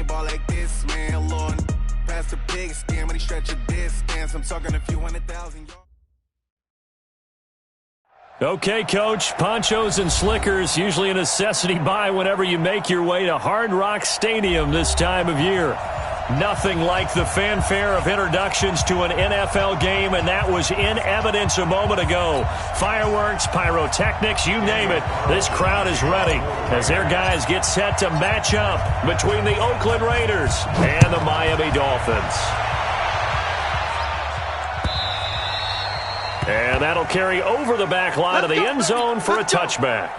ain't ball like this, man. Lord, past the big skin when he stretch a distance. I'm talking a few 100,000 yards. Okay, Coach, ponchos and slickers, usually a necessity buy whenever you make your way to Hard Rock Stadium this time of year. Nothing like the fanfare of introductions to an NFL game, and that was in evidence a moment ago. Fireworks, pyrotechnics, you name it. This crowd is ready as their guys get set to match up between the Oakland Raiders and the Miami Dolphins. And that'll carry over the back line of the end zone for a touchback.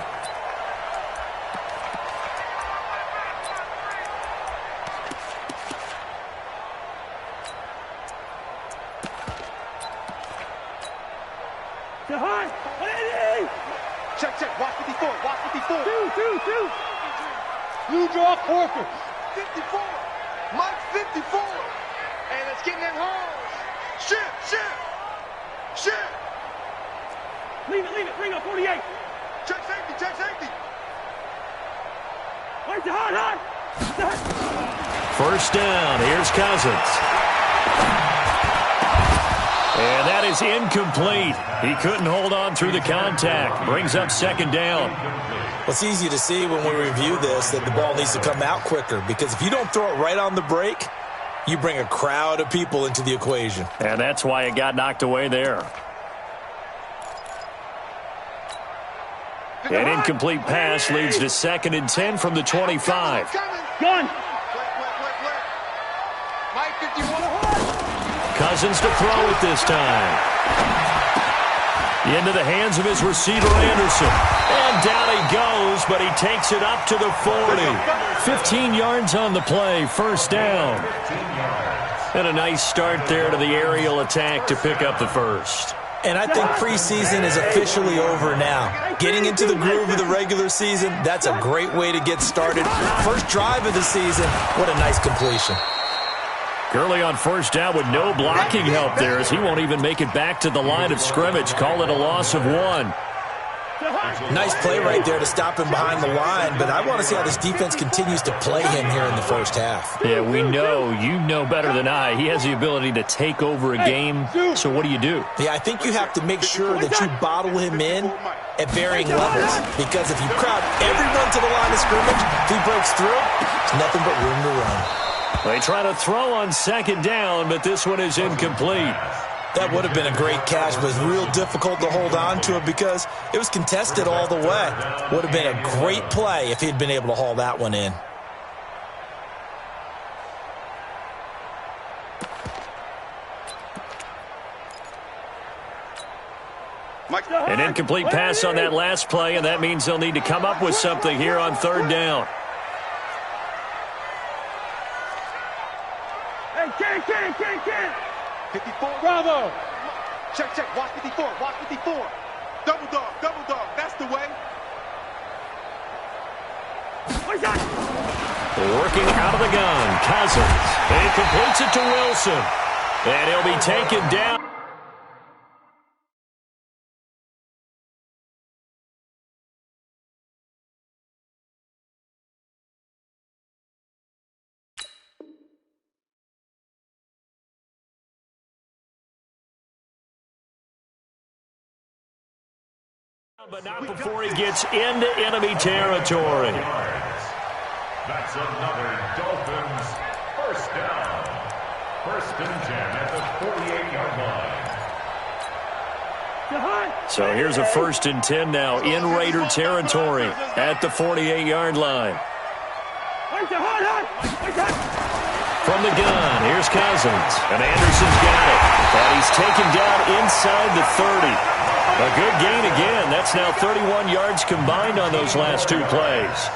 Check. Watch 54. Two. Blue draw Corker. 54. Mike 54. And it's getting in holes. Shit. Leave it. Bring up 48. Check safety. Where's the hard? First down. Here's Cousins. And that is incomplete. He couldn't hold on through the contact. Brings up second down. Well, it's easy to see when we review this that the ball needs to come out quicker, because if you don't throw it right on the break, you bring a crowd of people into the equation. And that's why it got knocked away there. An incomplete pass leads to 2nd and 10 from the 25. Gun. Cousins to throw it this time. Into the hands of his receiver, Anderson. And down he goes, but he takes it up to the 40. 15 yards on the play, first down. And a nice start there to the aerial attack to pick up the first. And I think preseason is officially over now. Getting into the groove of the regular season, that's a great way to get started. First drive of the season, what a nice completion. Gurley on first down with no blocking help there, as he won't even make it back to the line of scrimmage. Call it a loss of 1. Nice play right there to stop him behind the line, but I want to see how this defense continues to play him here in the first half. Yeah, we know, you know better than I, he has the ability to take over a game, so what do? Yeah, I think you have to make sure that you bottle him in at varying levels, because if you crowd everyone to the line of scrimmage, if he breaks through, there's nothing but room to run. They try to throw on second down, but this one is incomplete. That would have been a great catch, but it's real difficult to hold on to it because it was contested all the way. Would have been a great play if he'd been able to haul that one in. An incomplete pass on that last play, and that means they'll need to come up with something here on third down. Can. 54. Bravo. Check. Watch 54. Double dog. That's the way. Working out of the gun, Cousins. He completes it to Wilson. And he'll be taken down. But not before he gets into enemy territory. That's another Dolphins first down. 1st and 10 at the 48-yard line. So here's a 1st and 10 now in Raider territory at the 48-yard line. From the gun, here's Cousins. And Anderson's got it. And he's taken down inside the 30. A good gain again. That's now 31 yards combined on those last 2 plays.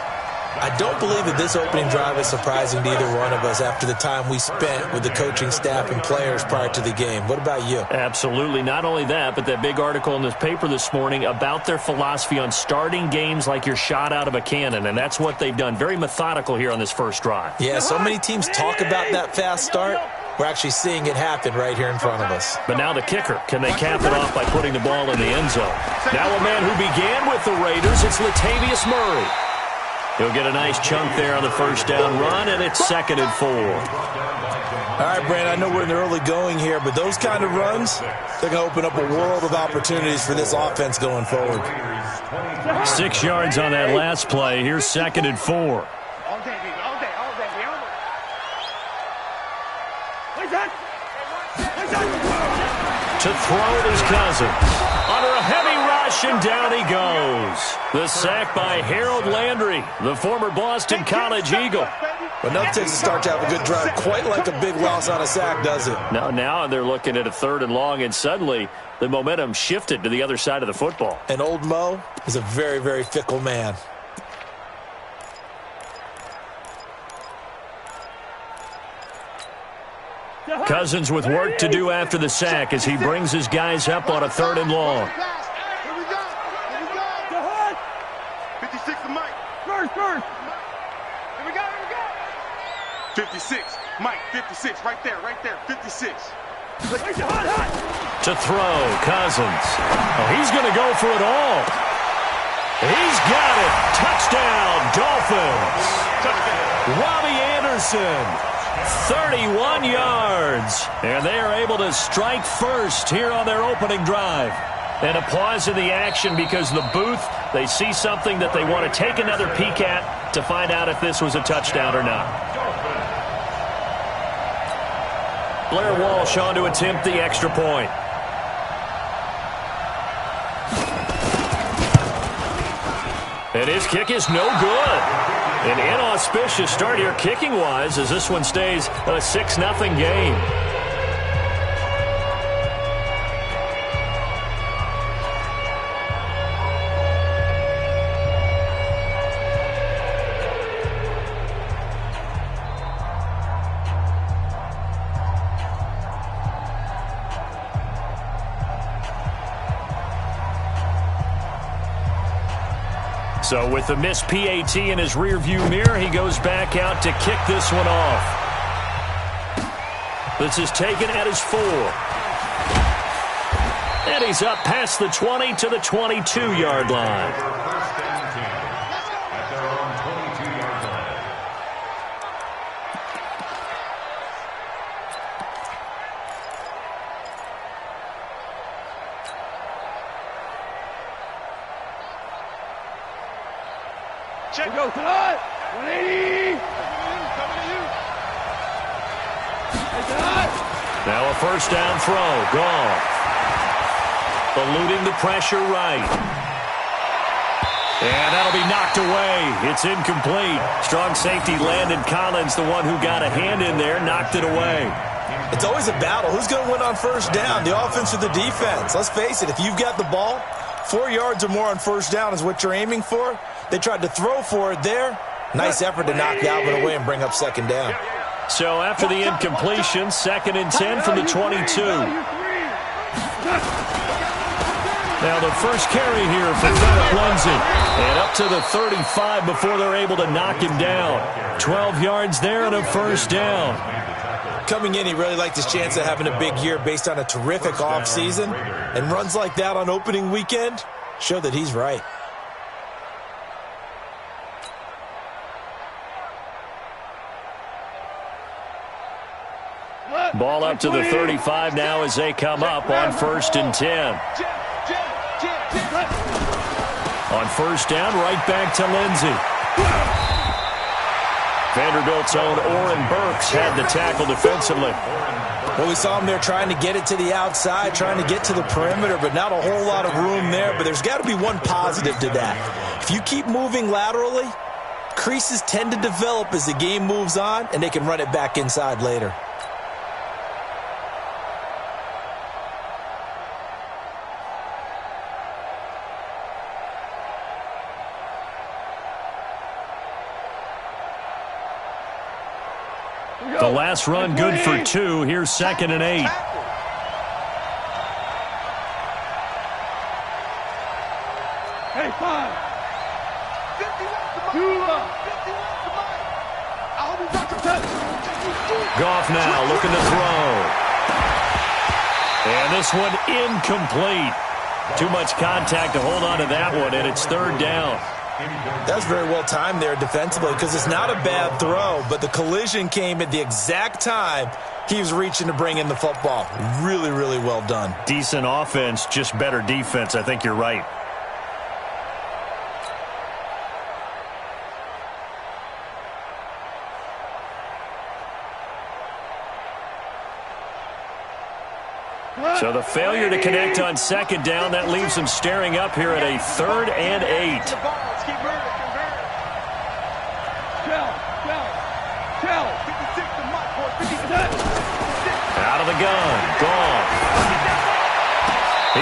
I don't believe that this opening drive is surprising to either one of us after the time we spent with the coaching staff and players prior to the game. What about you? Absolutely. Not only that, but that big article in this paper this morning about their philosophy on starting games like you're shot out of a cannon, and that's what they've done. Very methodical here on this first drive. Yeah, so many teams talk about that fast start. We're actually seeing it happen right here in front of us. But now the kicker. Can they cap it off by putting the ball in the end zone? Now a man who began with the Raiders, it's Latavius Murray. He'll get a nice chunk there on the first down run, and it's 2nd and 4. All right, Brandon, I know we're in the early going here, but those kind of runs, they're going to open up a world of opportunities for this offense going forward. 6 yards on that last play. Here's 2nd and 4. All day, baby. All day. Where's that? To throw is Cousins. Under a heavy rush, and down he goes. The sack by Harold Landry, the former Boston College Eagle. But nothing takes a start to have a good drive quite like a big loss on a sack, does it? Now they're looking at a 3rd and long, and suddenly the momentum shifted to the other side of the football. And old Mo is a very, very fickle man. Cousins with work to do after the sack as he brings his guys up on a 3rd and long. Here we go. 56 to Mike. First. Here we go. 56. Mike, 56. Right there. 56. To throw, Cousins. Oh, he's going to go for it all. He's got it. Touchdown, Dolphins. Robbie Anderson. 31 yards, and they are able to strike first here on their opening drive. And a pause in the action because the booth, they see something that they want to take another peek at to find out if this was a touchdown or not. Blair Walsh on to attempt the extra point. And his kick is no good. An inauspicious start here kicking-wise as this one stays a 6-0 game. So with the missed PAT in his rearview mirror, he goes back out to kick this one off. This is taken at his 4. And he's up past the 20 to the 22-yard line. Check. We go tonight. 180. Now a first down throw. Gone. Eluding the pressure right. And that'll be knocked away. It's incomplete. Strong safety Landon Collins, the one who got a hand in there, knocked it away. It's always a battle. Who's going to win on first down, the offense or the defense? Let's face it, if you've got the ball, 4 yards or more on first down is what you're aiming for. They tried to throw for it there. Nice effort to knock Alvin away and bring up second down. So after the incompletion, 2nd and 10 from the 22. Now the first carry here for Philip Lindsay. And up to the 35 before they're able to knock him down. 12 yards there and a first down. Coming in, he really liked his chance of having a big year based on a terrific offseason. And runs like that on opening weekend show that he's right. Ball up to the 35 now as they come up on 1st and 10. On first down, right back to Lindsay. Vanderbilt's own Oren Burks had the tackle defensively. Well, we saw him there trying to get it to the outside, trying to get to the perimeter, but not a whole lot of room there. But there's got to be one positive to that. If you keep moving laterally, creases tend to develop as the game moves on, and they can run it back inside later. The last run good for 2. Here's 2nd and 8. Hey, 5. Goff now looking to throw. And this one incomplete. Too much contact to hold on to that one, and it's 3rd down. That was very well timed there defensively because it's not a bad throw, but the collision came at the exact time he was reaching to bring in the football. Really, really well done. Decent offense, just better defense. I think you're right. So the failure to connect on second down, that leaves them staring up here at a 3rd and 8. Out of the gun, gone.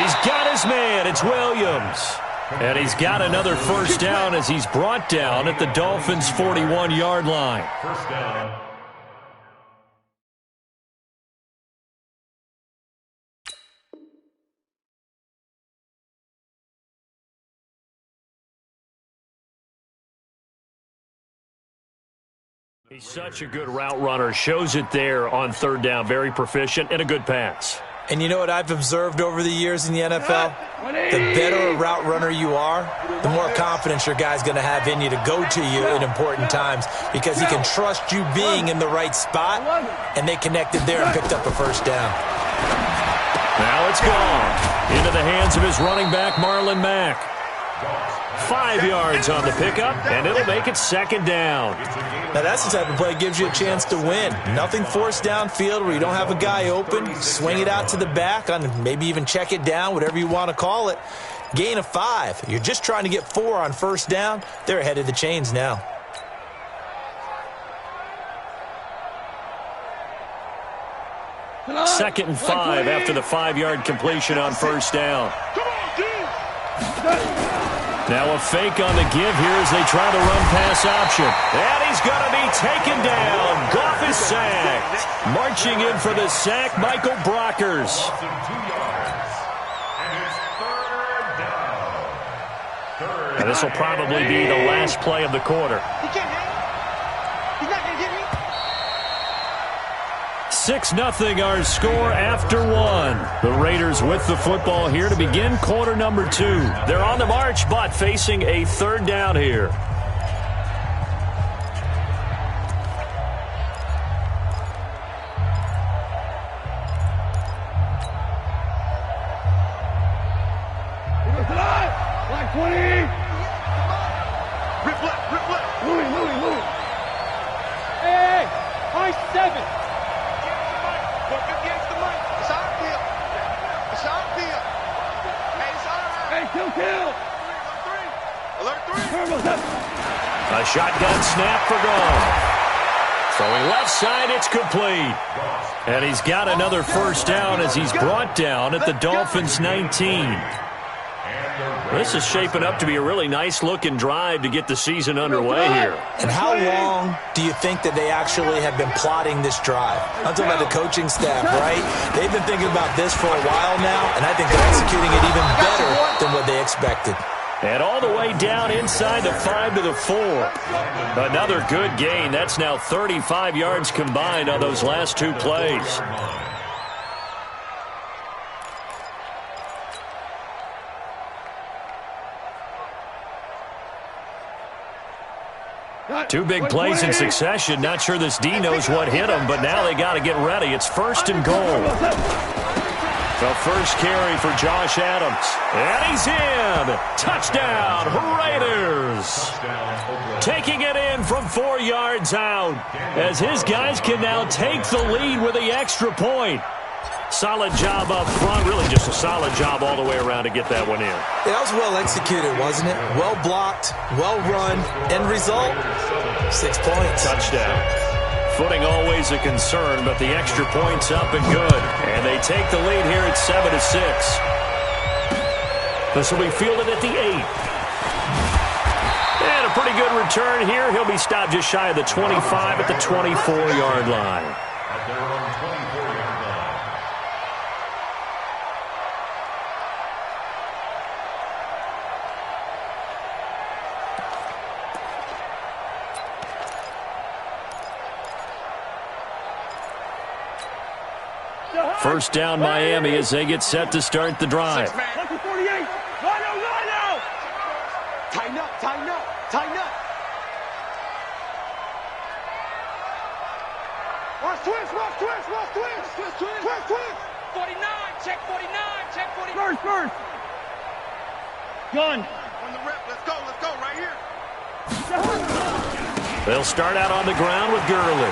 He's got his man, it's Williams. And he's got another first down as he's brought down at the Dolphins' 41-yard line. First down. He's such a good route runner. Shows it there on 3rd down. Very proficient and a good pass. And you know what I've observed over the years in the NFL? The better a route runner you are, the more confidence your guy's going to have in you to go to you in important times because he can trust you being in the right spot, and they connected there and picked up a first down. Now it's gone into the hands of his running back, Marlon Mack. 5 yards on the pickup, and it'll make it 2nd down. Now that's the type of play that gives you a chance to win. Nothing forced downfield where you don't have a guy open. Swing it out to the back, on maybe even check it down, whatever you want to call it. Gain of 5. You're just trying to get 4 on first down. They're ahead of the chains now. Second and 5 after the 5-yard completion on first down. Now a fake on the give here as they try the run-pass option. And he's going to be taken down. Goff is sacked. Marching in for the sack, Michael Brockers. And this will probably be the last play of the quarter. 6-0 our score after 1. The Raiders with the football here to begin quarter number 2. They're on the march, but facing a 3rd down here. Like 20. Rip left. Louis. Hey, high 7. Kill. Alert 3. A shotgun snap for Goff. Throwing left side, it's complete. And he's got another first down as he's brought down at the Dolphins' 19. This is shaping up to be a really nice-looking drive to get the season underway here. And how long do you think that they actually have been plotting this drive? I'm talking about the coaching staff, right? They've been thinking about this for a while now, and I think they're executing it even better than what they expected. And all the way down inside the 5 to the 4. Another good gain. That's now 35 yards combined on those last 2 plays. Two big plays in succession. Not sure this D knows what hit him, but now they got to get ready. It's 1st and goal. The first carry for Josh Adams. And he's in. Touchdown, Raiders. Taking it in from 4 yards out as his guys can now take the lead with the extra point. Solid job up front. Really just a solid job all the way around to get that one in. That was well executed, wasn't it? Well blocked, well run. End result, 6 points. Touchdown. Footing always a concern, but the extra point's up and good. And they take the lead here at 7-6. This will be fielded at the 8. And a pretty good return here. He'll be stopped just shy of the 25 at the 24-yard line. At their own 24-yard line. First down, Miami, as they get set to start the drive. Tighten up. Watch twist, watch twist, watch twist. Twist, twist. 49, check 49, check 49. First. Gun. On the rep, let's go, right here. They'll start out on the ground with Gurley.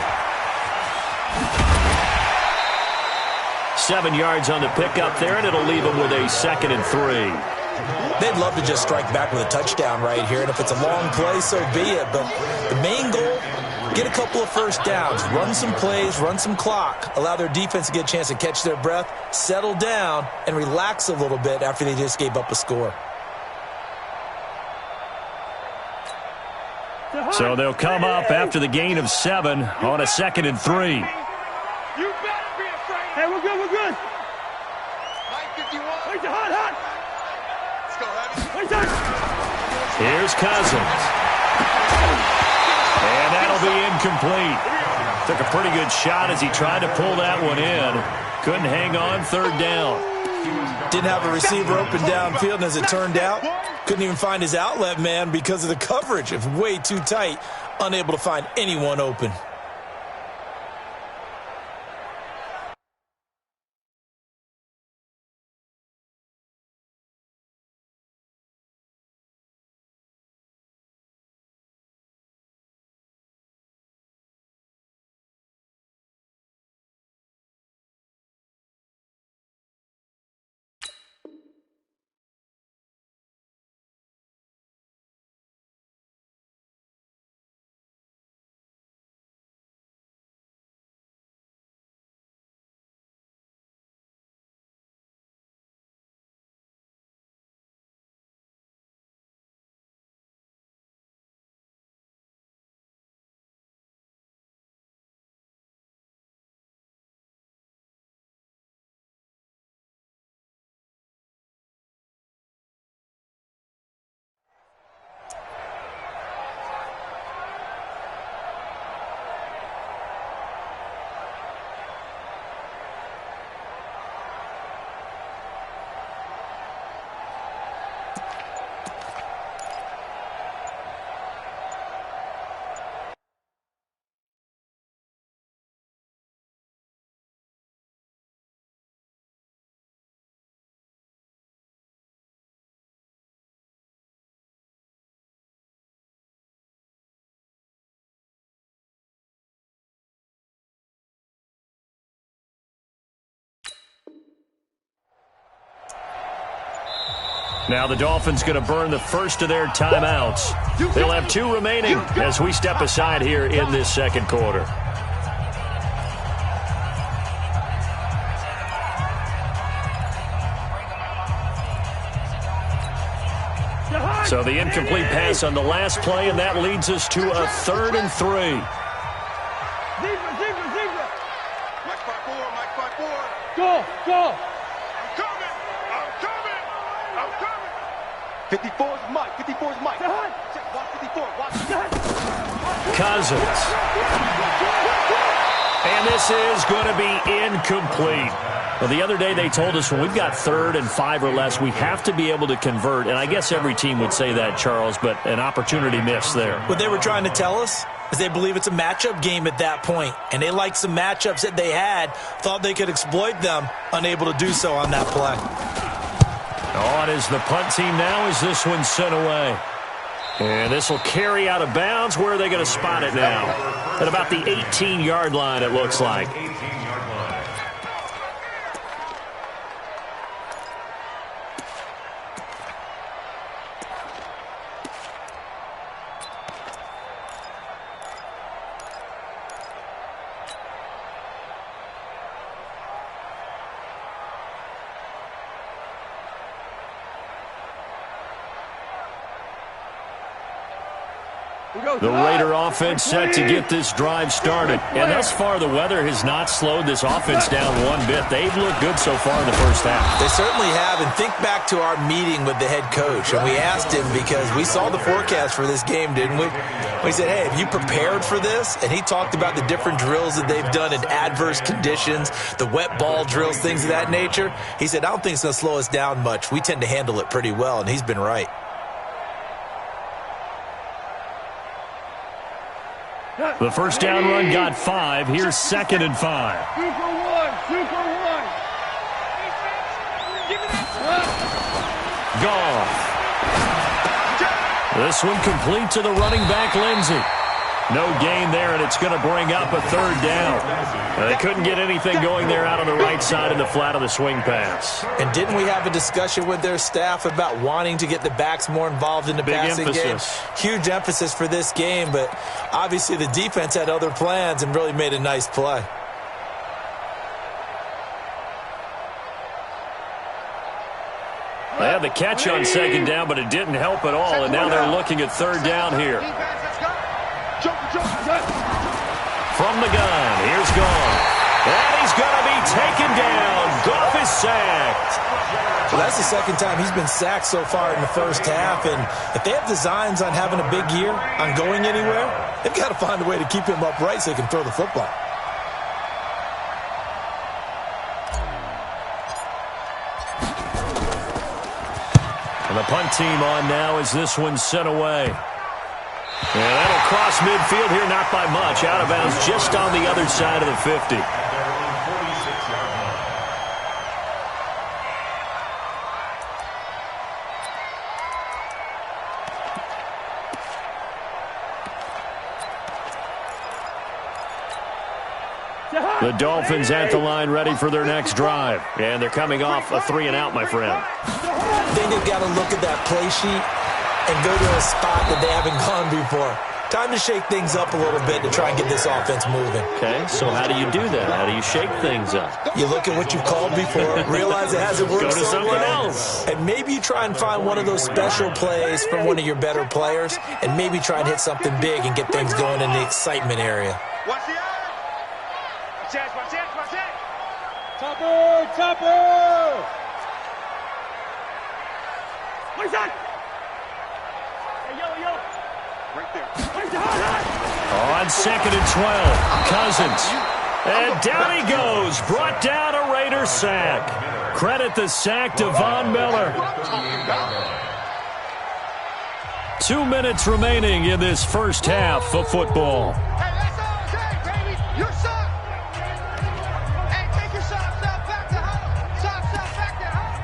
7 yards on the pickup there, and it'll leave them with a 2nd and 3. They'd love to just strike back with a touchdown right here, and if it's a long play, so be it. But the main goal, get a couple of first downs, run some plays, run some clock, allow their defense to get a chance to catch their breath, settle down, and relax a little bit after they just gave up a score. So they'll come up after the gain of 7 on a 2nd and 3. You better be afraid. Hey, we're good. Mike 51. Wait, hot. Let's go, Heavy. Wait, hot. Here's Cousins. And that'll be incomplete. Took a pretty good shot as he tried to pull that one in. Couldn't hang on, 3rd down. Didn't have a receiver open downfield, and as it turned out, couldn't even find his outlet man because of the coverage. It's way too tight, unable to find anyone open. Now the Dolphins going to burn the first of their timeouts. They'll have 2 remaining as we step aside here in this 2nd quarter. So the incomplete pass on the last play, and that leads us to a 3rd and 3. Zebra. Mike 5-4. Go. I'm coming. 54's Mike. Watch 54. Watch. Cousins. And this is going to be incomplete. Well, the other day they told us when we've got 3rd and 5 or less, we have to be able to convert. And I guess every team would say that, Charles, but an opportunity missed there. What they were trying to tell us is they believe it's a matchup game at that point, and they liked some matchups that they had, thought they could exploit them, unable to do so on that play. On is the punt team now as this one's sent away. And this will carry out of bounds. Where are they going to spot it now? At about the 18-yard line, it looks like. The Raider offense set to get this drive started. And thus far, the weather has not slowed this offense down one bit. They've looked good so far in the first half. They certainly have. And think back to our meeting with the head coach. And we asked him because we saw the forecast for this game, didn't we? We said, hey, have you prepared for this? And he talked about the different drills that they've done in adverse conditions, the wet ball drills, things of that nature. He said, I don't think it's going to slow us down much. We tend to handle it pretty well, and he's been right. The first down run got 5. Here's 2nd and 5. Super one. Goff. This one complete to the running back, Lindsey. No gain there, and it's going to bring up a 3rd down. They couldn't get anything going there out on the right side in the flat of the swing pass. And didn't we have a discussion with their staff about wanting to get the backs more involved in the passing game? Huge emphasis for this game, but obviously the defense had other plans and really made a nice play. They had the catch on 2nd down, but it didn't help at all, and now they're looking at 3rd down here. From the gun, here's Goff. And he's going to be taken down. Goff is sacked. Well, that's the 2nd time he's been sacked so far in the first half, and if they have designs on having a big year, on going anywhere, they've got to find a way to keep him upright so he can throw the football. And the punt team on now as this one's sent away. And that'll cross midfield here, not by much. Out of bounds just on the other side of the 50. The Dolphins at the line ready for their next drive. And they're coming off a 3-and-out, my friend. I think they've got to look at that play sheet and go to a spot that they haven't gone before. Time to shake things up a little bit to try and get this offense moving. Okay, so how do you do that? How do you shake things up? You look at what you've called before, realize it hasn't worked Go to so something well, else. and maybe you try and find one of those special plays from one of your better players, and maybe try and hit something big and get things going in the excitement area. Watch the eye. Watch it. Topper. Where's that? Hey, yo. Right there. On 2nd and 12, Cousins. And down he goes. Brought down a Raider sack. Credit the sack to Von Miller. 2 minutes remaining in this first half of football. Hey, that's all day, baby. Your sock. Hey, take your socks out back to home. Socks out back to home.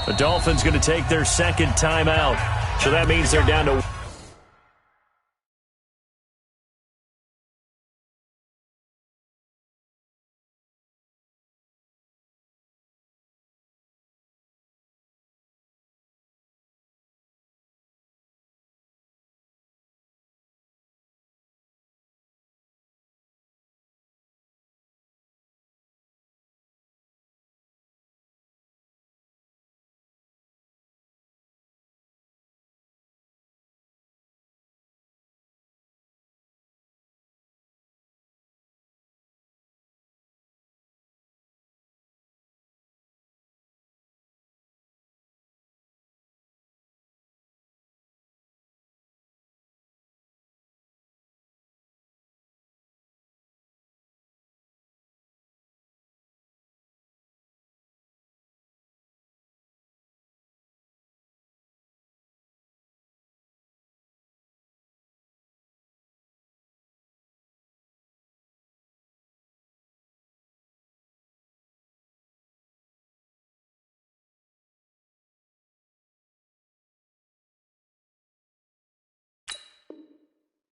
The Dolphins going to take their 2nd timeout. So that means they're down to...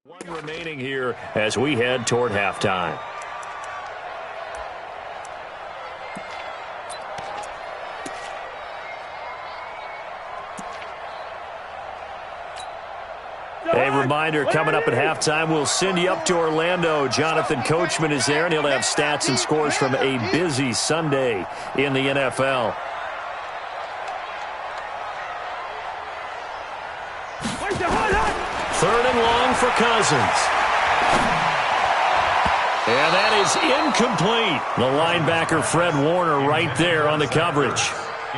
One remaining here as we head toward halftime. A reminder, coming up at halftime, we'll send you up to Orlando. Jonathan Coachman is there, and he'll have stats and scores from a busy Sunday in the NFL. Third and long for Cousins. And that is incomplete. The linebacker, Fred Warner, right there on the coverage.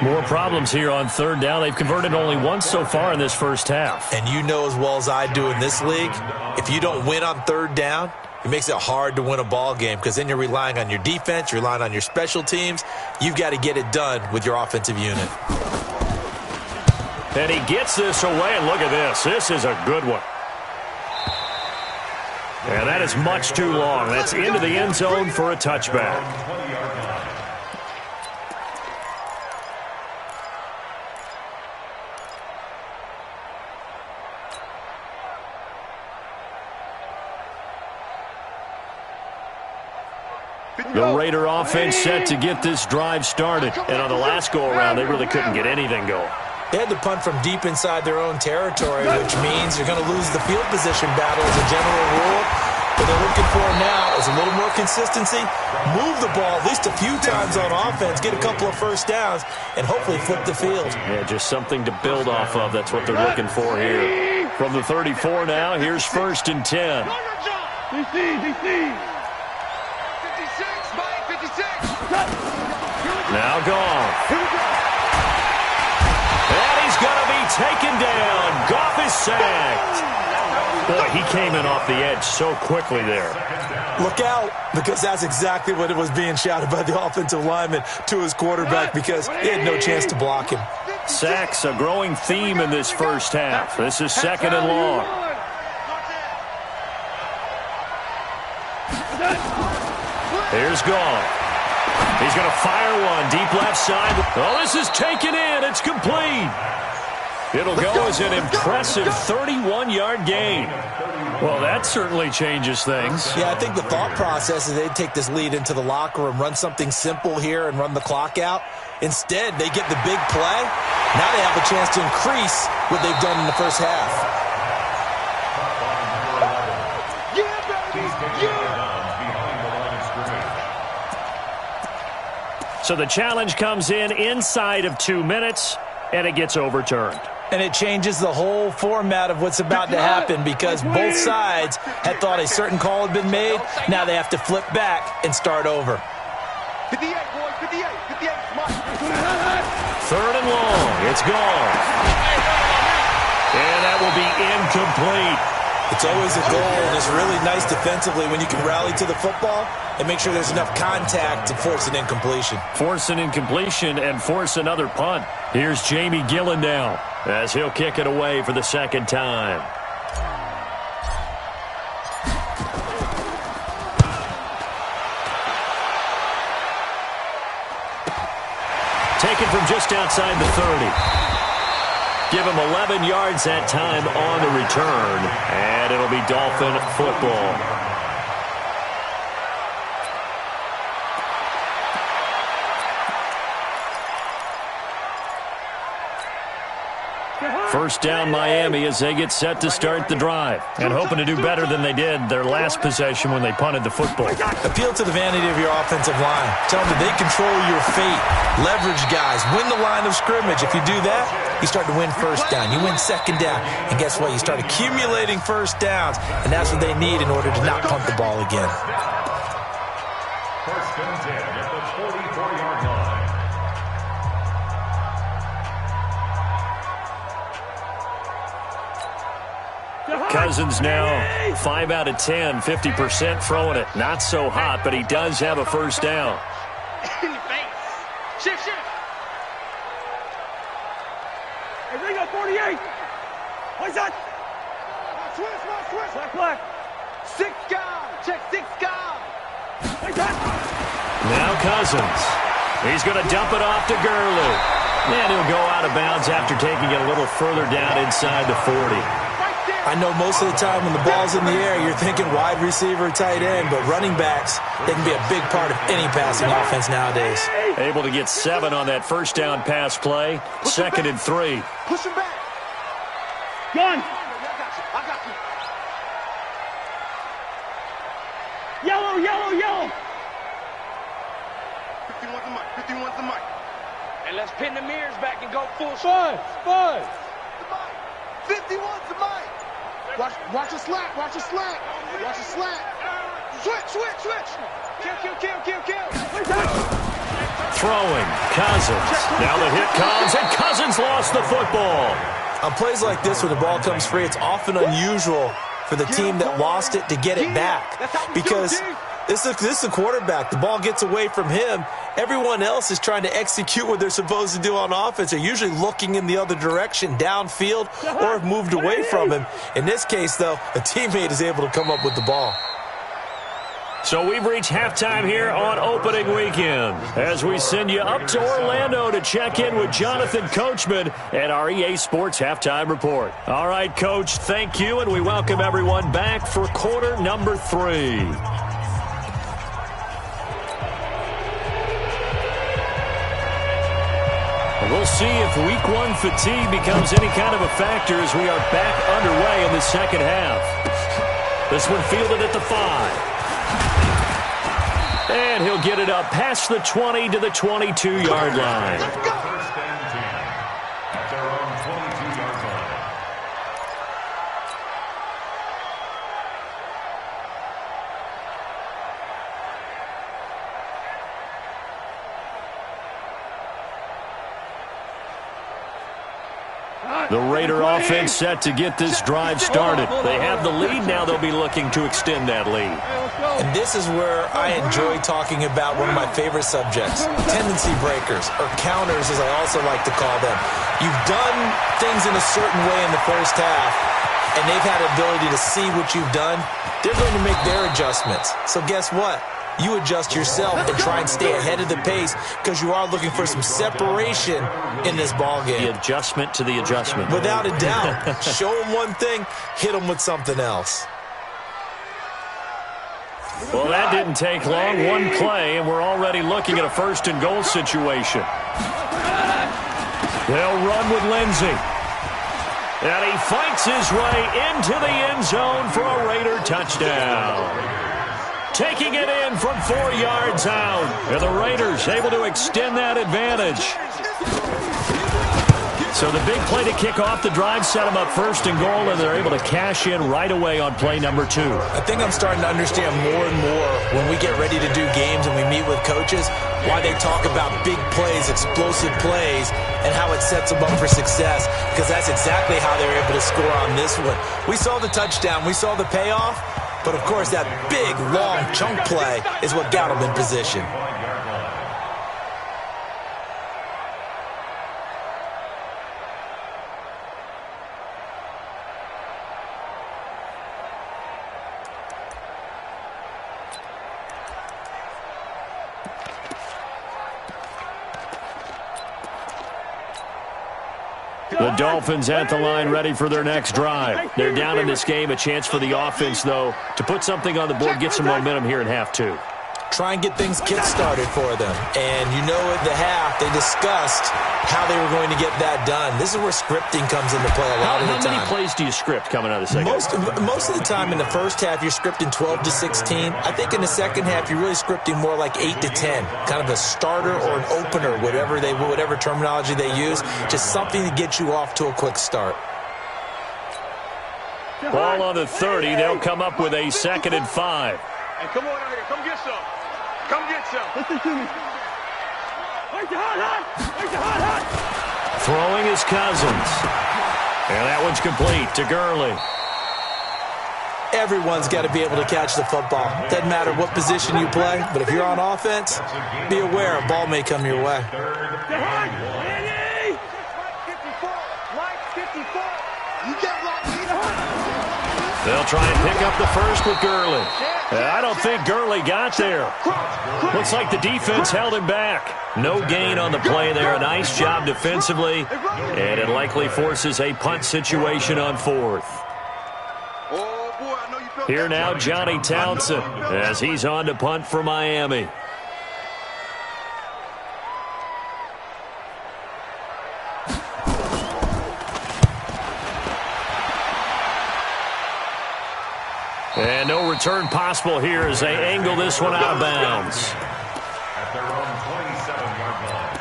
More problems here on 3rd down. They've converted only once so far in this first half. And you know as well as I do in this league, if you don't win on 3rd down, it makes it hard to win a ball game because then you're relying on your defense, you're relying on your special teams. You've got to get it done with your offensive unit. And he gets this away, and look at this. This is a good one. And that is much too long. That's into the end zone for a touchback. The Raider offense set to get this drive started. And on the last go-around, they really couldn't get anything going. They had to punt from deep inside their own territory, which means you're going to lose the field position battle as a general rule. What they're looking for now is a little more consistency, move the ball at least a few times on offense, get a couple of first downs, and hopefully flip the field. Yeah, just something to build off of. That's what they're looking for here. From the 34 now, here's 1st and 10. DC. 56, Mike, 56. Now gone. And he's going to be taken down. Goff is sacked. Boy, he came in off the edge so quickly there. Look out, because that's exactly what it was being shouted by the offensive lineman to his quarterback, because he had no chance to block him. Sacks, a growing theme in this first half. This is 2nd and long. Here's Goff. He's going to fire one deep left side. Oh, this is taken in. It's complete. It'll go as an impressive 31-yard gain. Well, that certainly changes things. Yeah, I think the thought process is they'd take this lead into the locker room, run something simple here and run the clock out. Instead, they get the big play. Now they have a chance to increase what they've done in the first half. So the challenge comes in inside of 2 minutes, and it gets overturned. And it changes the whole format of what's about to happen, because both sides had thought a certain call had been made. Now they have to flip back and start over. 58, boys, 58, 58, Mike. 3rd and long. It's gone. And that will be incomplete. It's always a goal, and it's really nice defensively when you can rally to the football and make sure there's enough contact to force an incompletion. Force an incompletion and force another punt. Here's Jamie Gillen now as he'll kick it away for the 2nd time. Taken from just outside the 30. Give him 11 yards that time on the return, and it'll be Dolphin football. First down Miami as they get set to start the drive, and hoping to do better than they did their last possession when they punted the football. Appeal to the vanity of your offensive line. Tell them that they control your fate. Leverage guys. Win the line of scrimmage. If you do that, you start to win first down. You win 2nd down. And guess what? You start accumulating first downs, and that's what they need in order to not punt the ball again. 1st and 10 at the 44-yard line. Cousins now 5 out of 10, 50% throwing it. Not so hot, but he does have a first down. In your face. Shift. Hey, they got 48. What's that? Switch. Black. 6 guys. Check 6 guys. What's that? Now Cousins. He's going to dump it off to Gurley. And he'll go out of bounds after taking it a little further down inside the 40. I know most of the time when the ball's in the air, you're thinking wide receiver, tight end, but running backs, they can be a big part of any passing offense nowadays. Able to get 7 on that first down pass play. 2nd and 3. Push him back. Gun. I got you. Yellow. 51's the mic. And let's pin the mirrors back and go full speed. Five. 51's the mic. Watch a slant. Switch. Kill. Throwing. Cousins. Now the hit comes, and Cousins lost the football. On plays like this where the ball comes free, it's often unusual for the team that lost it to get it back, because This is a quarterback. The ball gets away from him. Everyone else is trying to execute what they're supposed to do on offense. They're usually looking in the other direction, downfield, or have moved away from him. In this case, though, a teammate is able to come up with the ball. So we've reached halftime here on opening weekend as we send you up to Orlando to check in with Jonathan Coachman at our EA Sports Halftime Report. All right, Coach, thank you, and we welcome everyone back for quarter number 3. We'll see if week 1 fatigue becomes any kind of a factor as we are back underway in the second half. This one fielded at the 5. And he'll get it up past the 20 to the 22-yard line. First and 10 at their own 22-yard line. The Raider offense set to get this drive started. They have the lead. Now they'll be looking to extend that lead. And this is where I enjoy talking about one of my favorite subjects, tendency breakers, or counters as I also like to call them. You've done things in a certain way in the first half, and they've had the ability to see what you've done. They're going to make their adjustments. So guess what? You adjust yourself and try and stay ahead of the pace because you are looking for some separation in this ballgame. The adjustment to the adjustment. Without a doubt. Show them one thing, hit them with something else. Well, that didn't take long. One play, and we're already looking at a first-and-goal situation. They'll run with Lindsey. And he fights his way into the end zone for a Raider touchdown. Taking it in from 4 yards out. And the Raiders able to extend that advantage. So the big play to kick off the drive set them up first and goal, and they're able to cash in right away on play number 2. I think I'm starting to understand more and more when we get ready to do games and we meet with coaches why they talk about big plays, explosive plays, and how it sets them up for success, because that's exactly how they're able to score on this one. We saw the touchdown. We saw the payoff. But, of course, that big, long chunk play is what got them in position. The Dolphins at the line ready for their next drive. They're down in this game. A chance for the offense, though, to put something on the board, get some momentum here in half 2. Try and get things kick-started for them. And you know at the half, they discussed how they were going to get that done. This is where scripting comes into play a lot of the time. How many plays do you script coming out of the second half? Most of the time in the first half, you're scripting 12 to 16. I think in the second half, you're really scripting more like 8 to 10. Kind of a starter or an opener, whatever terminology they use. Just something to get you off to a quick start. Ball on the 30. They'll come up with a 2nd and 5. Hey, come on out here. Come get some. Come get some. Listen to me. Where's your hot? Where's your hot? Throwing his Cousins. And that one's complete to Gurley. Everyone's got to be able to catch the football. Doesn't matter what position you play, but if you're on offense, be aware a ball may come your way. Andy! 54. Mike 54. You get locked in. They'll try and pick up the first with Gurley. I don't think Gurley got there. Looks like the defense held him back. No gain on the play there. A nice job defensively. And it likely forces a punt situation on 4th. Here now, Johnny Townsend, as he's on to punt for Miami. And no return possible here as they angle this one out of bounds. At their own 27-yard line.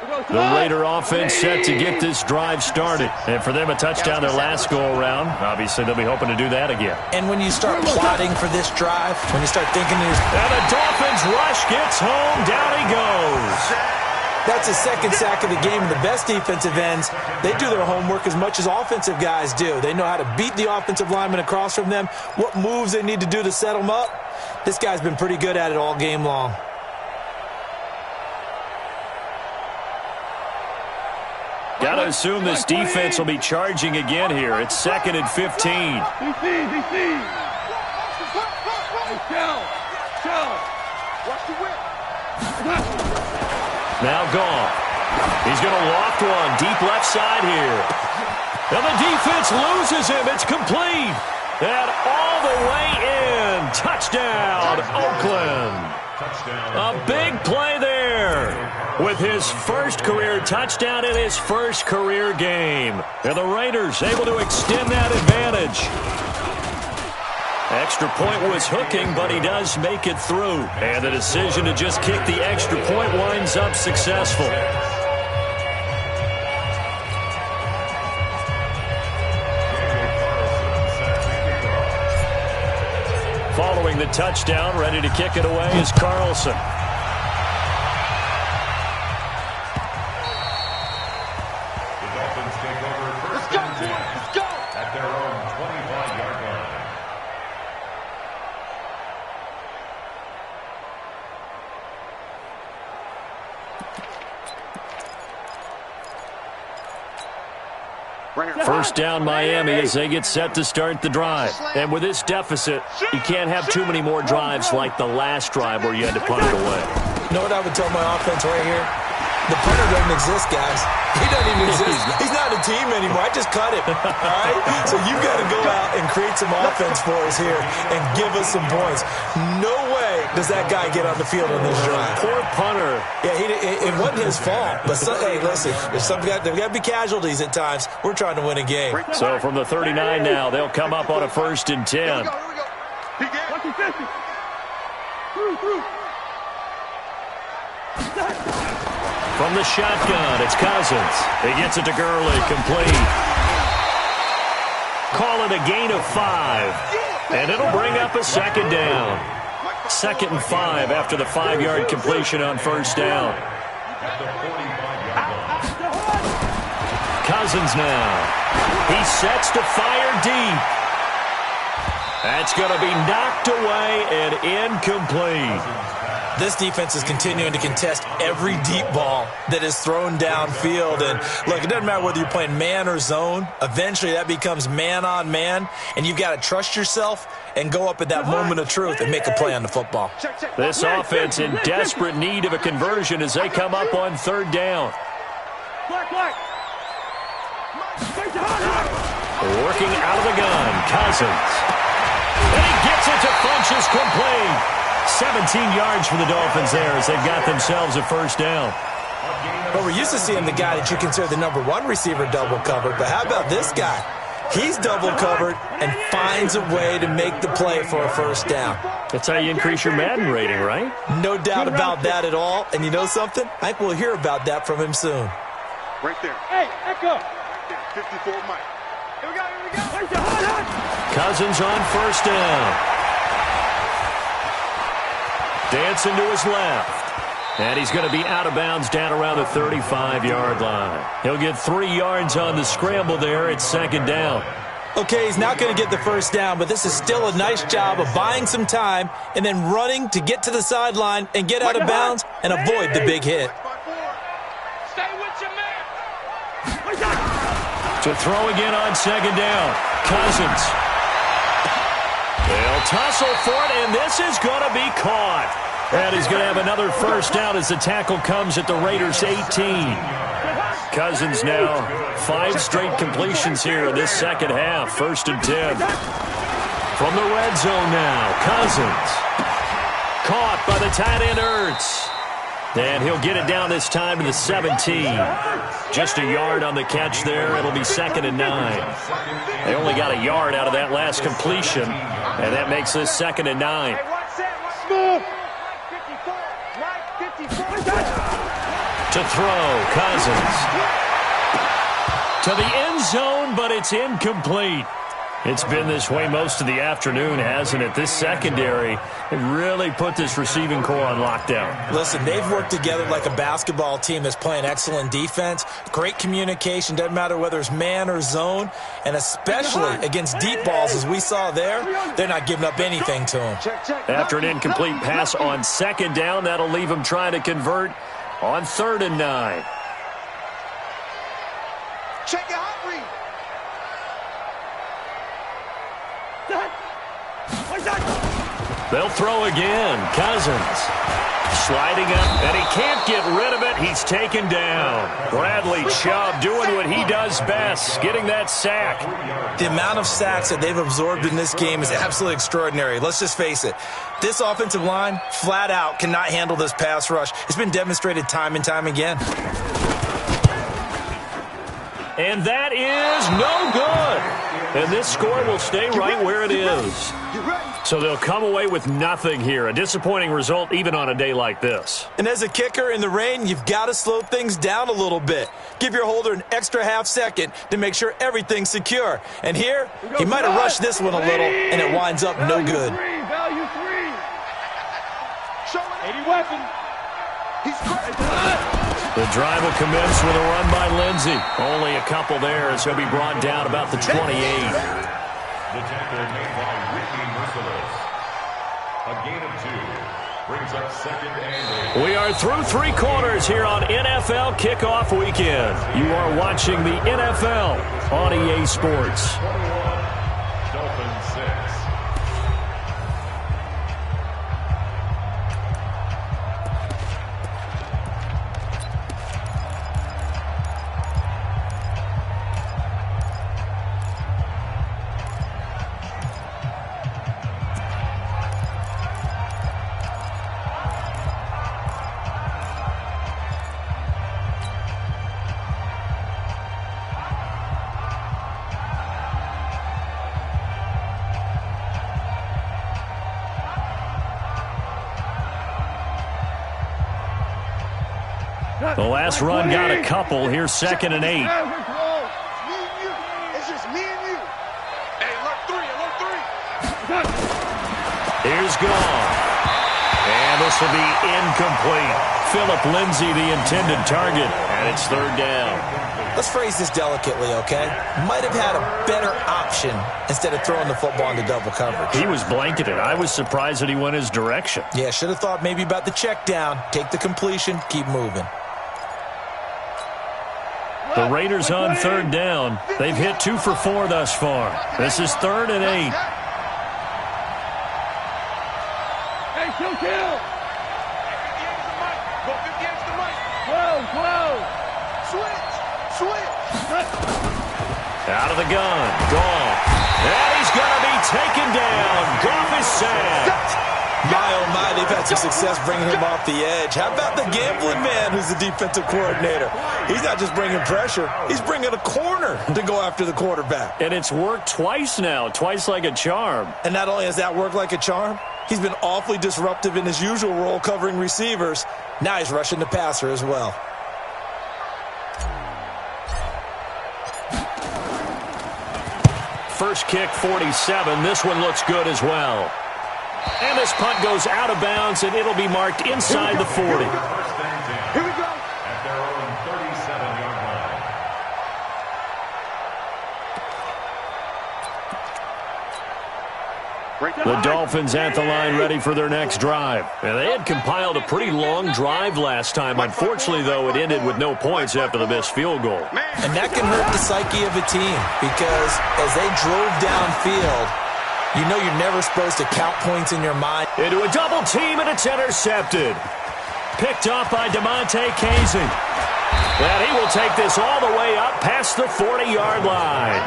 The Raider offense set to get this drive started. And for them, a touchdown their last go-around. Obviously, they'll be hoping to do that again. And when you start plotting for this drive, when you start thinking... And the Dolphins rush gets home. Down he goes. That's his second sack of the game. And the best defensive ends, they do their homework as much as offensive guys do. They know how to beat the offensive lineman across from them, what moves they need to do to set them up. This guy's been pretty good at it all game long. Got to assume this defense will be charging again here. It's 2nd and 15. Now gone. He's going to loft one deep left side here. And the defense loses him. It's complete. And all the way in. Touchdown, Oakland. A big play there. With his first career touchdown in his first career game. And the Raiders able to extend that advantage. Extra point was hooking, but he does make it through. And the decision to just kick the extra point winds up successful. Following the touchdown, ready to kick it away is Carlson. First down Miami as they get set to start the drive. And with this deficit, you can't have too many more drives like the last drive where you had to punt it away. You know what I would tell my offense right here? The punter doesn't exist, guys. He doesn't even exist. He's not a team anymore. I just cut him. All right? So you've got to go out and create some offense for us here and give us some points. No way does that guy get on the field on this drive. Poor punter. Yeah, it wasn't his fault. But, hey, listen, there's got to be casualties at times. We're trying to win a game. So from the 39 now, they'll come up on a 1st and 10. Here we go. From the shotgun, it's Cousins. He gets it to Gurley, complete. Call it a gain of 5. And it'll bring up a 2nd down. 2nd and 5 after the 5-yard completion on 1st down. Cousins now. He sets to fire deep. That's going to be knocked away and incomplete. This defense is continuing to contest every deep ball that is thrown downfield. And, look, it doesn't matter whether you're playing man or zone. Eventually, that becomes man-on-man, and you've got to trust yourself and go up at that moment of truth and make a play on the football. This offense in desperate need of a conversion as they come up on 3rd down. Working out of the gun, Cousins. And he gets it to Funchess, complete. 17 yards for the Dolphins there as they've got themselves a 1st down. Well, we're used to seeing the guy that you consider the #1 receiver double covered, but how about this guy? He's double covered and finds a way to make the play for a 1st down. That's how you increase your Madden rating, right? No doubt about that at all. And you know something? I think we'll hear about that from him soon. Right there. Hey, Echo. 54 Mike. Here we go. Cousins on 1st down. Dancing to his left. And he's going to be out of bounds down around the 35-yard line. He'll get 3 yards on the scramble there at 2nd down. Okay, he's not going to get the 1st down, but this is still a nice job of buying some time and then running to get to the sideline and get out of bounds and avoid the big hit. Stay with your man. To throw again on 2nd down. Cousins. They'll tussle for it, and this is going to be caught. And he's going to have another 1st down as the tackle comes at the Raiders' 18. Cousins now 5 straight completions here in this 2nd half. 1st and 10. From the red zone now, Cousins. Caught by the tight end Ertz. And he'll get it down this time to the 17. Just a yard on the catch there. It'll be 2nd and 9. They only got a yard out of that last completion, and that makes this 2nd and 9. 54. To To throw, Cousins. To the end zone, but it's incomplete. It's been this way most of the afternoon, hasn't it? This secondary, they really put this receiving core on lockdown. Listen, they've worked together like a basketball team that's playing excellent defense. Great communication, doesn't matter whether it's man or zone. And especially against deep balls, as we saw there, they're not giving up anything to them. After an incomplete pass on second down, that'll leave them trying to convert on 3rd and 9. Check your hot read. They'll throw again. Cousins sliding up, and he can't get rid of it. He's taken down. Bradley Chubb doing what he does best, getting that sack. The amount of sacks that they've absorbed in this game is absolutely extraordinary. Let's just face it. This offensive line, flat out, cannot handle this pass rush. It's been demonstrated time and time again. And that is no good. And this score will stay right where it is. So they'll come away with nothing here. A disappointing result even on a day like this. And as a kicker in the rain, you've got to slow things down a little bit. Give your holder an extra half second to make sure everything's secure. And here, he might have rushed this one a little, and it winds up no good. Value 3. Show it. 80 weapon. He's great. The drive will commence with a run by Lindsey. Only a couple there as he'll be brought down about the 28. The tackle made by Ricky Merciless. A gain of 2 brings up 2nd and 8. We are through 3 quarters here on NFL Kickoff Weekend. You are watching the NFL on EA Sports. 21, Dolphins 6. The last run got a couple. Here's 2nd and 8. It's just me and you. Hey, alert 3. Here's gone. And this will be incomplete. Phillip Lindsay, the intended target, and it's 3rd down. Let's phrase this delicately, okay? Might have had a better option instead of throwing the football into double coverage. He was blanketed. I was surprised that he went his direction. Yeah, should have thought maybe about the check down, take the completion, keep moving. The Raiders on 3rd down. They've hit 2 for 4 thus far. This is 3rd and 8. Hey, kill. Go 58 to Mike. Whoa. Switch. Out of the gun. Goff. And he's going to be taken down. Goff is sacked. My, oh my, they've had some success bringing him off the edge. How about the gambling man who's the defensive coordinator? He's not just bringing pressure. He's bringing a corner to go after the quarterback. And it's worked twice now, twice like a charm. And not only has that worked like a charm, he's been awfully disruptive in his usual role covering receivers. Now he's rushing the passer as well. First kick, 47. This one looks good as well. And this punt goes out of bounds, and it'll be marked inside the 40. Here we go. At their own 37-yard line. The Dolphins at the line ready for their next drive. And they had compiled a pretty long drive last time. Unfortunately, though, it ended with no points after the missed field goal. And that can hurt the psyche of a team because as they drove downfield, you know you're never supposed to count points in your mind. Into a double team, and it's intercepted. Picked up by DeMonte Casey. And he will take this all the way up past the 40-yard line.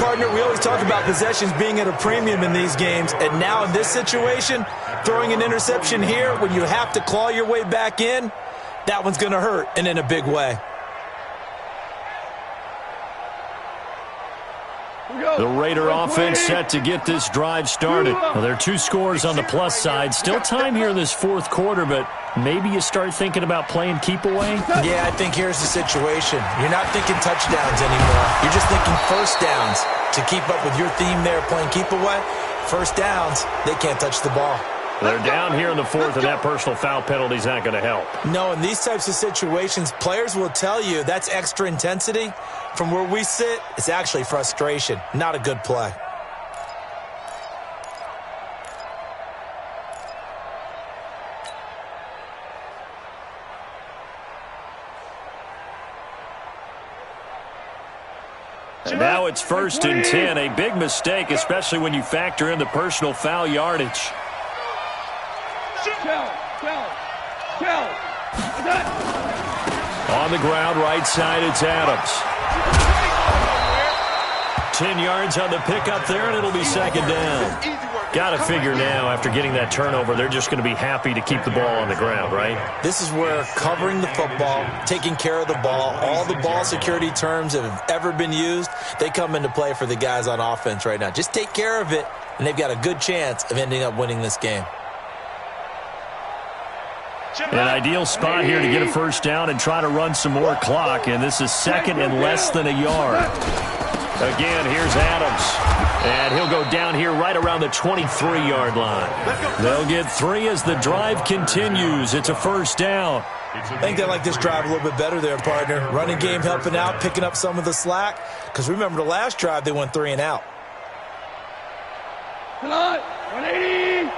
Partner, we always talk about possessions being at a premium in these games, and now in this situation, throwing an interception here when you have to claw your way back in, that one's going to hurt, and in a big way. The Raider offense set to get this drive started. Well, there are 2 scores on the plus side. Still time here in this 4th quarter, but maybe you start thinking about playing keep away? Yeah, I think here's the situation. You're not thinking touchdowns anymore. You're just thinking first downs. To keep up with your theme there, playing keep away, first downs, they can't touch the ball. They're down here in the fourth, and that personal foul penalty is not going to help. No, in these types of situations, players will tell you that's extra intensity. From where we sit, it's actually frustration, not a good play. And now it's 1st and 10, a big mistake, especially when you factor in the personal foul yardage. On the ground, right side, it's Adams. 10 yards on the pickup there, and it'll be 2nd down. Got to figure now, after getting that turnover, they're just going to be happy to keep the ball on the ground, right? This is where covering the football, taking care of the ball, all the ball security terms that have ever been used, they come into play for the guys on offense right now. Just take care of it, and they've got a good chance of ending up winning this game. An ideal spot here to get a first down and try to run some more clock, and this is 2nd and less than a yard. Again, here's Adams. And he'll go down here right around the 23-yard line. They'll get 3 as the drive continues. It's a first down. I think they like this drive a little bit better there, partner. Running game helping out, picking up some of the slack. Because remember, the last drive, they went 3 and out. Come on, 180.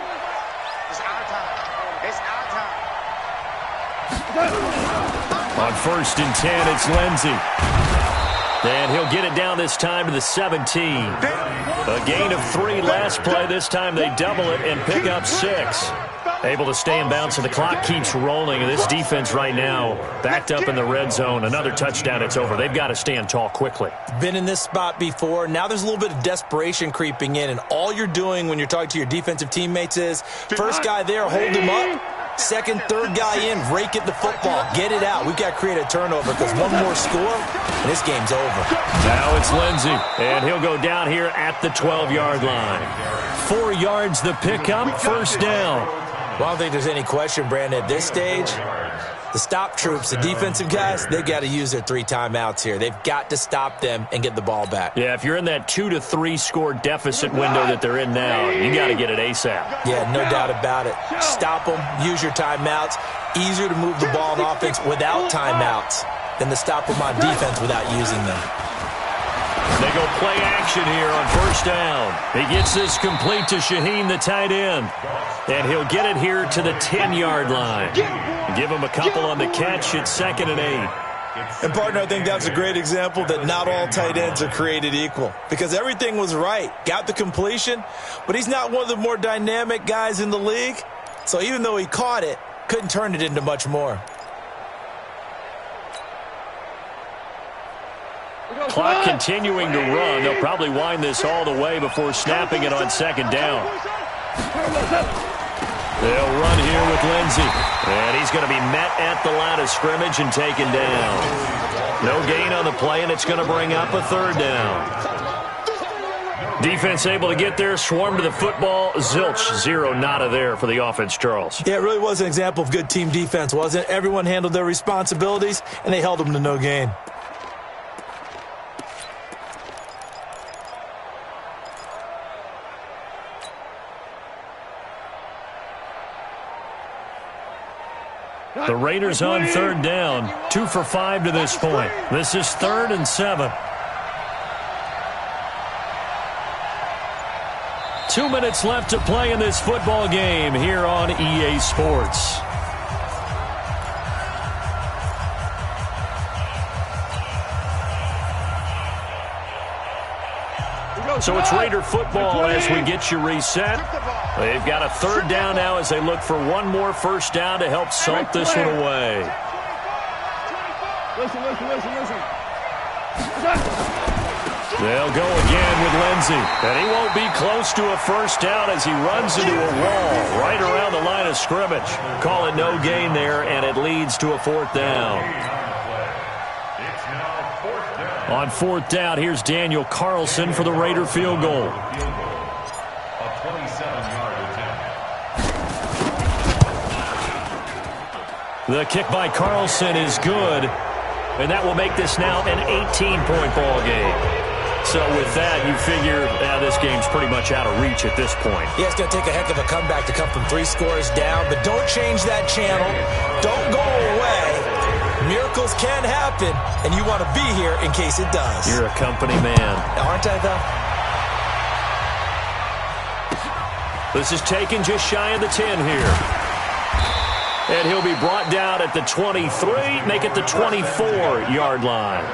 It's our time. It's our time. On 1st and 10, it's Lindsey. And he'll get it down this time to the 17. A gain of 3 last play. This time they double it and pick up 6. Able to stay in bounds, so the clock keeps rolling. And this defense right now backed up in the red zone. Another touchdown, it's over. They've got to stand tall quickly. Been in this spot before. Now there's a little bit of desperation creeping in. And all you're doing when you're talking to your defensive teammates is, first guy there, hold him up. Second, third guy in, rake at the football. Get it out. We've got to create a turnover because one more score, and this game's over. Now it's Lindsey, and he'll go down here at the 12-yard line. 4 yards the pickup, first down. Well, I don't think there's any question, Brandon, at this stage. The stop troops, the defensive guys, they've got to use their 3 timeouts here. They've got to stop them and get the ball back. Yeah, if you're in that 2 to 3 score deficit window that they're in now, you got to get it ASAP. Yeah, no doubt about it. Stop them, use your timeouts. Easier to move the ball on offense without timeouts than to stop them on defense without using them. They go play action here on first down. He gets this complete to Shaheen, the tight end. And he'll get it here to the 10-yard line. Give him a couple on the catch. It's 2nd and 8. And, partner, I think that's a great example that not all tight ends are created equal. Because everything was right. Got the completion, but he's not one of the more dynamic guys in the league. So even though he caught it, couldn't turn it into much more. Clock continuing to run. They'll probably wind this all the way before snapping it on 2nd down. They'll run here with Lindsey. And he's going to be met at the line of scrimmage and taken down. No gain on the play, and it's going to bring up a 3rd down. Defense able to get there, swarm to the football. Zilch, 0, nada there for the offense, Charles. Yeah, it really was an example of good team defense, wasn't it? Everyone handled their responsibilities, and they held them to no gain. The Raiders on 3rd down, 2 for 5 to this point. This is 3rd and 7. 2 minutes left to play in this football game here on EA Sports. So it's Raider football as we get you reset. They've got a 3rd down now as they look for one more first down to help salt this one away. Listen. They'll go again with Lindsey. And he won't be close to a first down as he runs into a wall right around the line of scrimmage. Call it no gain there, and it leads to a 4th down. On 4th down, here's Daniel Carlson for the Raider field goal. A 27-yard attempt. The kick by Carlson is good, and that will make this now an 18-point ball game. So with that, you figure this game's pretty much out of reach at this point. Yeah, it's going to take a heck of a comeback to come from 3 scores down, but don't change that channel. Don't go away. Miracles can happen, and you want to be here in case it does. You're a company man. Aren't I, though? This is taken just shy of the 10 here. And he'll be brought down at the 23, make it the 24-yard line.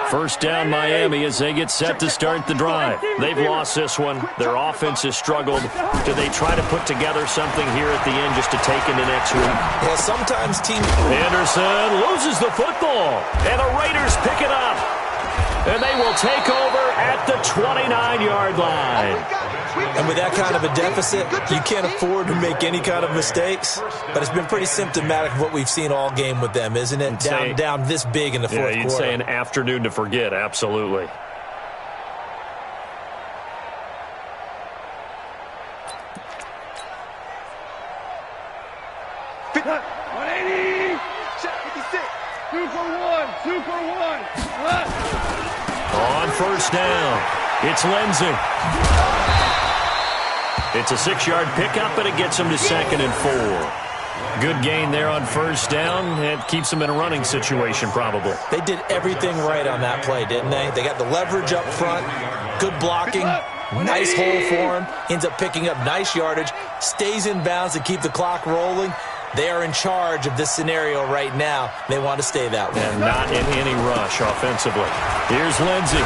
First down Miami as they get set to start the drive. They've lost this one. Their offense has struggled. Do they try to put together something here at the end just to take into next week? Yeah, sometimes teams... Anderson loses the football, and the Raiders pick it up. And they will take over at the 29-yard line. And with that kind of a deficit, you can't afford to make any kind of mistakes. But it's been pretty symptomatic of what we've seen all game with them, isn't it? Down this big in the fourth quarter. You'd say an afternoon to forget, absolutely. On first down, it's Lindsey. It's a 6-yard pickup, but it gets him to 2nd and 4. Good gain there on first down. It keeps them in a running situation, probably. They did everything right on that play, didn't they? They got the leverage up front, good blocking, nice hole for him, ends up picking up nice yardage, stays in bounds to keep the clock rolling. They are in charge of this scenario right now. They want to stay that way. And not in any rush offensively. Here's Lindsey.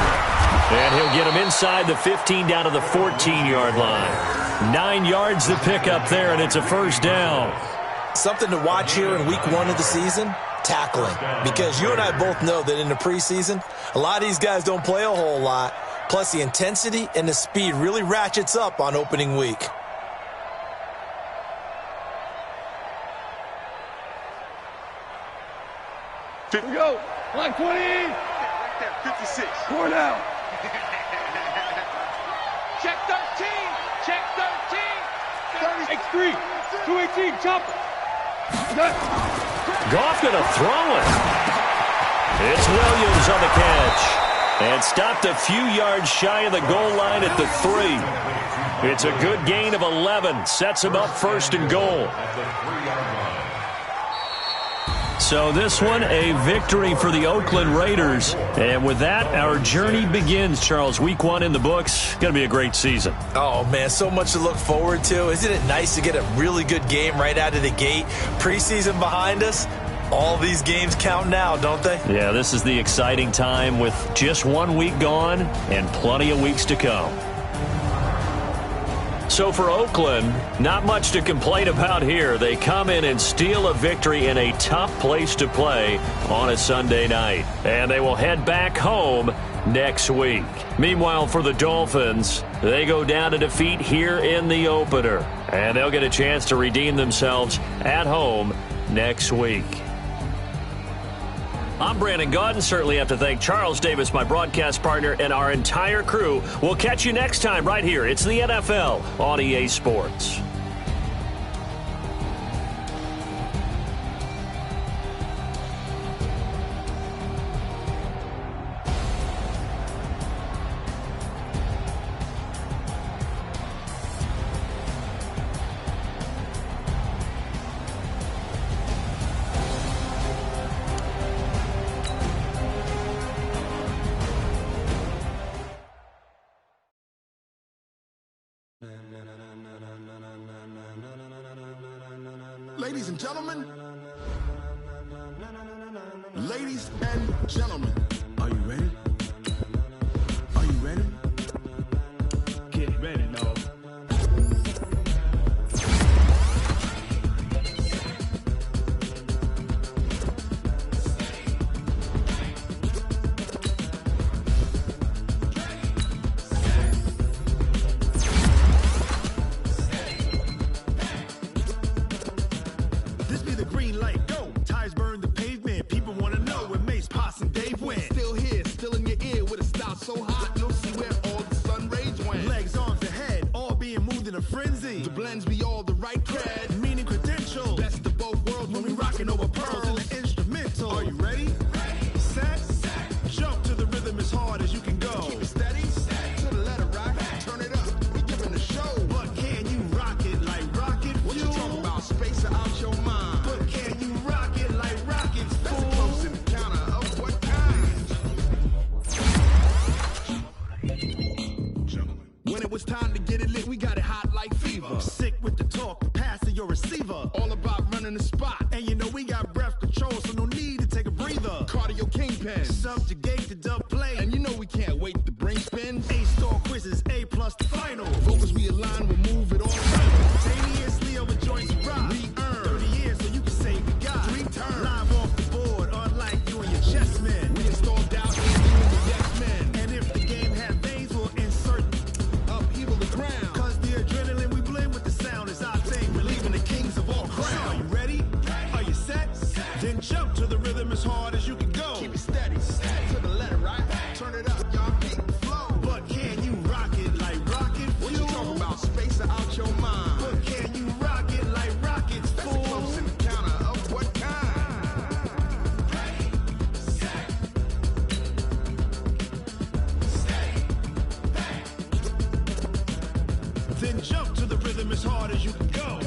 And he'll get him inside the 15 down to the 14-yard line. 9 yards to pick up there, and it's a first down. Something to watch here in week 1 of the season, tackling. Because you and I both know that in the preseason, a lot of these guys don't play a whole lot. Plus, the intensity and the speed really ratchets up on opening week. Here we go. Line 20. Right there, 56. 4 down. Check 13. Check 13. X3. 218. Chopper. Goff going to throw it. It's Williams on the catch. And stopped a few yards shy of the goal line at the 3. It's a good gain of 11. Sets him up 1st and goal. So this one, a victory for the Oakland Raiders. And with that, our journey begins, Charles. Week 1 in the books. Going to be a great season. Oh, man, so much to look forward to. Isn't it nice to get a really good game right out of the gate? Preseason behind us. All these games count now, don't they? Yeah, this is the exciting time with just 1 week gone and plenty of weeks to come. So for Oakland, not much to complain about here. They come in and steal a victory in a tough place to play on a Sunday night. And they will head back home next week. Meanwhile, for the Dolphins, they go down to defeat here in the opener. And they'll get a chance to redeem themselves at home next week. I'm Brandon Gaudin. Certainly have to thank Charles Davis, my broadcast partner, and our entire crew. We'll catch you next time right here. It's the NFL on EA Sports. Ladies and gentlemen, are you ready? Are you ready? Get ready, dog. This be the green light, go. Tires burn the pavement. People want to know when Mace, Poss, and Dave went. Still here, still in your The blends be all the right cred, meaning credential. Best of both worlds when we rockin' over pearls in the instrumental. Are you ready? Set. Jump to the rhythm as hard as you can go. Keep it steady. To the letter rock. Turn it up. We giving the show. But can you rock it like rocket fuel? What you talking about? Space out your mind. But can you rock it like rockets, fool? That's a close encounter of what kind? When it was time to get it lit, we got it hot like fever. Sick with the talk, pass to your receiver. All about running the spot. And you know we got breath control, so no need to take a breather. Cardio kingpin, subjugate the dub play. And you know we can't wait to bring spin. A-star quizzes, A+ the final. Focus we align, we'll move it all simultaneously over joints rock. We earn 30 years so you can say we got 3 turns. Live off the board, unlike you and your chess men. We installed out here, you and the yes men. And if the game had veins, we'll insert upheaval the ground. Cause the adrenaline we blend with the sound is our thing. We're leaving the kings of all crowns. Are you ready? Are you set? Then jump to the rhythm as hard as you can go. Keep it steady. To the letter, right? Turn it up, y'all beat the flow. But can you rock it like rocket fuel? What you talking about? Space out your mind. But can you rock it like rockets, fool? That's a close encounter of what kind? Then jump to the rhythm as hard as you can go.